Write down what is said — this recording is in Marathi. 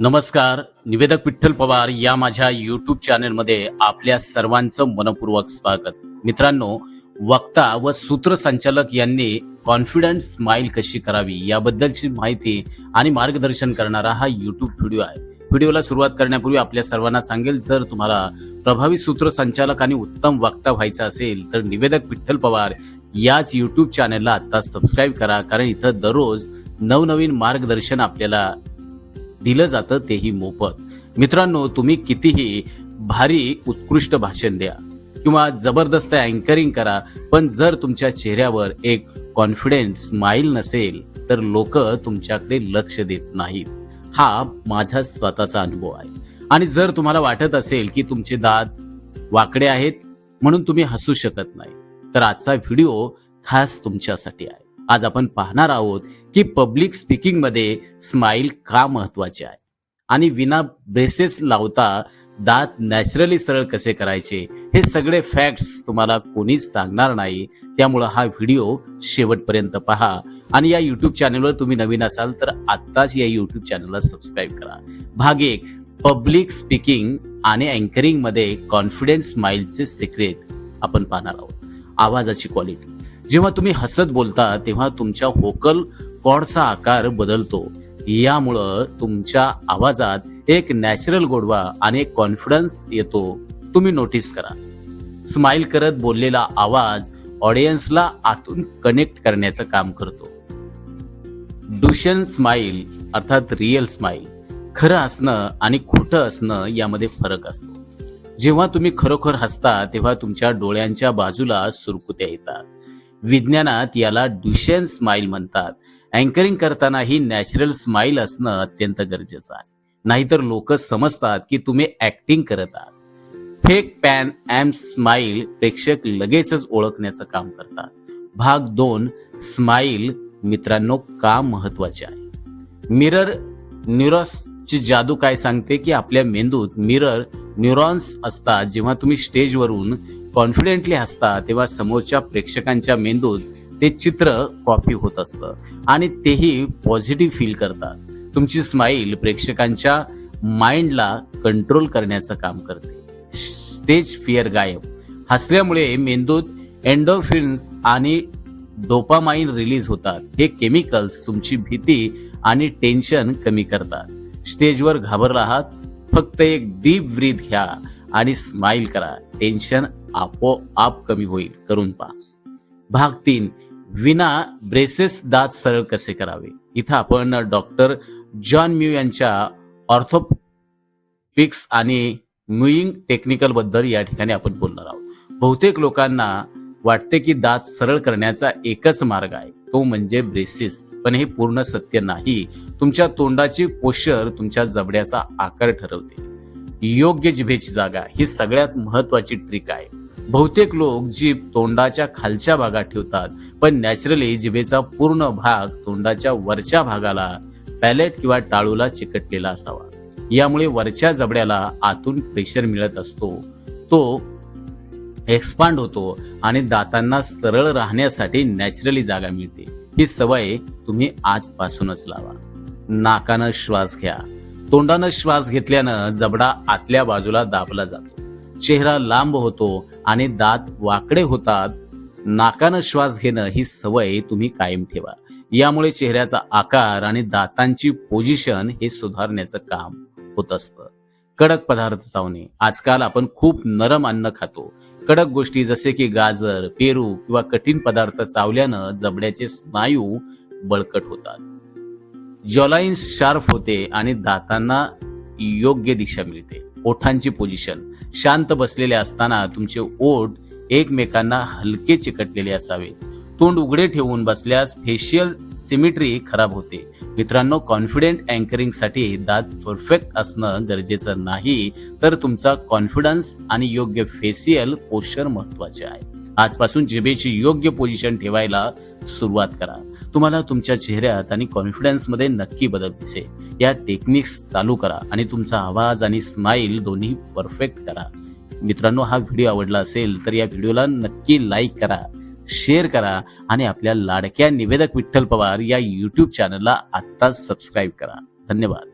नमस्कार. निवेदक विठ्ठल पवार या माझ्या यूट्यूब चॅनलमध्ये आपल्या सर्वांचं मनपूर्वक स्वागत. मित्रांनो, वक्ता व सूत्रसंचालक यांनी कॉन्फिडंट स्माइल कशी करावी याबद्दलची माहिती आणि मार्गदर्शन करणारा हा यूट्यूब व्हिडिओ आहे. व्हिडिओला सुरुवात करण्यापूर्वी आपल्या सर्वांना सांगेल, जर तुम्हाला प्रभावी सूत्रसंचालक आणि उत्तम वक्ता व्हायचं असेल तर निवेदक विठ्ठल पवार याच यूट्यूब चॅनलला आता सबस्क्राईब करा, कारण इथं दररोज नवनवीन मार्गदर्शन आपल्याला दिलं जातं, तेही मोफत. मित्रांनो, तुम्ही कितीही भारी उत्कृष्ट भाषण द्या किंवा जबरदस्त अँकरिंग करा, पण जर तुमच्या चेहऱ्यावर एक कॉन्फिडेंट स्माइल नसेल तर लोक तुमच्याकडे लक्ष देत नाहीत. हा माझा स्वतःचा अनुभव आहे. आणि जर तुम्हाला वाटत असेल की तुमचे दात वाकडे आहेत म्हणून तुम्ही हसू शकत नाही, तर आजचा व्हिडिओ खास तुमच्यासाठी आहे. आज आपण पाहणार आहोत की पब्लिक स्पीकिंग मध्ये स्माइल का महत्वाचे आहे आणि विना ब्रेसेस लावता दात नॅचरली सरळ कसे करायचे, हे सगळे फॅक्ट्स तुम्हाला कोणीच सांगणार नाही. त्यामुळे हा व्हिडिओ शेवटपर्यंत पहा आणि या यूट्यूब चॅनलवर तुम्ही नवीन असाल तर आत्ताच या यूट्यूब चॅनलला सबस्क्राईब करा. भाग 1, पब्लिक स्पीकिंग आणि अँकरिंग मध्ये कॉन्फिडंट स्माइलचे सिक्रेट आपण पाहणार आहोत. आवाजाची क्वालिटी. जेव्हा तुम्ही हसत बोलता तेव्हा तुमच्या व्होकल कॉर्डचा आकार बदलतो. यामुळं तुमच्या आवाजात एक नॅचरल गोडवा आणि एक कॉन्फिडन्स येतो. तुम्ही नोटीस करा, स्माइल करत बोललेला आवाज ऑडियन्सला आतून कनेक्ट करण्याचं काम करतो. डुशन स्माइल अर्थात रिअल स्माइल, खरं असणं आणि खोटं असणं यामध्ये फरक असतो. जेव्हा तुम्ही खरोखर हसता तेव्हा तुमच्या डोळ्यांच्या बाजूला सुरकुत्या येतात. विज्ञानात याला डुशेन स्माइल म्हणतात. अँकरिंग करताना ही नॅचरल स्माइल असणं अत्यंत गरजेचं आहे, नाहीतर लोक समजतात की तुम्ही ऍक्टिंग करत आहात. फेक पॅन एम स्माइल प्रेक्षक लगेचच ओळखण्याचं काम करतात. भाग 2, स्माइल मित्रांनो का महत्वाचे आहे. मिरर न्यूरॉन्सची जादू काय सांगते की आपल्या मेंदूत मिरर न्यूरॉन्स असतात. जेव्हा तुम्ही स्टेजवरून कॉन्फिडेंटली हसता तेव्हा समोरच्या प्रेक्षकांच्या मेंदूत ते चित्र कॉपी होत असतं आणि तेही पॉझिटिव्ह फील करतात. तुमची स्माइल प्रेक्षकांच्या माइंडला कंट्रोल करण्याचं काम करते. स्टेज फिअर गायब. हसल्यामुळे मेंदूत एंडोर्फिन्स आणि डोपामाइन रिलीज होतात. हे केमिकल्स तुमची भीती आणि टेन्शन कमी करतात. स्टेजवर घाबरला आहात, फक्त एक डीप ब्रीथ घ्या आणि स्माइल करा. टेन्शन आपोआप कमी होईल. करून पहा. भाग 3, विना ब्रेसेस दात सरळ कसे करावे. इथं आपण डॉक्टर जॉन म्यू यांच्या ऑर्थोपिक्स आणि म्यूइंग टेक्निकल बद्दल या ठिकाणी आपण बोलणार आहोत. बहुतेक लोकांना वाटते की दात सरळ करण्याचा एकच मार्ग आहे, तो म्हणजे ब्रेसेस. पण हे पूर्ण सत्य नाही. तुमच्या तोंडाची पोश्चर तुमच्या जबड्याचा आकार ठरवते. योग्य जिभेची जागा ही सगळ्यात महत्वाची ट्रिक आहे. बहुतेक लोक जीभ तोंडाच्या खालच्या भागात ठेवतात, पण नॅचरली जिभेचा पूर्ण भाग तोंडाच्या वरच्या भागाला, पॅलेट किंवा टाळूला चिकटलेला असावा. यामुळे वरच्या जबड्याला आतून प्रेशर मिळत असतो, तो एक्सपांड होतो आणि दातांना सरळ राहण्यासाठी नॅचरली जागा मिळते. ही सवय तुम्ही आजपासूनच लावा. नाकानं श्वास घ्या. तोंडानं श्वास घेतल्यानं जबडा आतल्या बाजूला दाबला जातो, चेहरा लांब होतो आणि दात वाकडे होतात. नाकानं श्वास घेणं ही सवय तुम्ही कायम ठेवा. यामुळे चेहऱ्याचा आकार आणि दातांची पोझिशन हे सुधारण्याचं काम होत असतं. कडक पदार्थ चावणे. आजकाल आपण खूप नरम अन्न खातो. कडक गोष्टी जसे की गाजर, पेरू किंवा कठीण पदार्थ चावल्यानं जबड्याचे स्नायू बळकट होतात. जॉलाइन शार्प होते आणि दातांना योग्य दिशा मिळते. ओठांची पोझिशन. शांत बसलेले असताना तुमचे ओठ एकमेकांना हलके चिकटलेले असावेत. तोंड उघडे ठेवून बसल्यास फेशियल सिमेट्री खराब होते. मित्रांनो, कॉन्फिडेंट अँकरिंग साठी दात परफेक्ट असणं गरजेचं नाही, तर तुमचा कॉन्फिडन्स आणि योग्य फेशियल पोश्चर महत्वाचे आहे. आजपासून जिभेची योग्य पोझिशन ठेवायला सुरुवात करा. तुम्हाला तुमच्या चेहऱ्यात आणि कॉन्फिडन्समध्ये नक्की बदल दिसेल. या टेक्निक्स चालू करा आणि तुमचा आवाज आणि स्माइल दोन्ही परफेक्ट करा. मित्रांनो, हा व्हिडिओ आवडला असेल तर या व्हिडिओला नक्की लाईक करा, शेअर करा आणि आपल्या लाडक्या निवेदक विठ्ठल पवार या यूट्यूब चॅनलला आत्ताच सबस्क्राईब करा. धन्यवाद.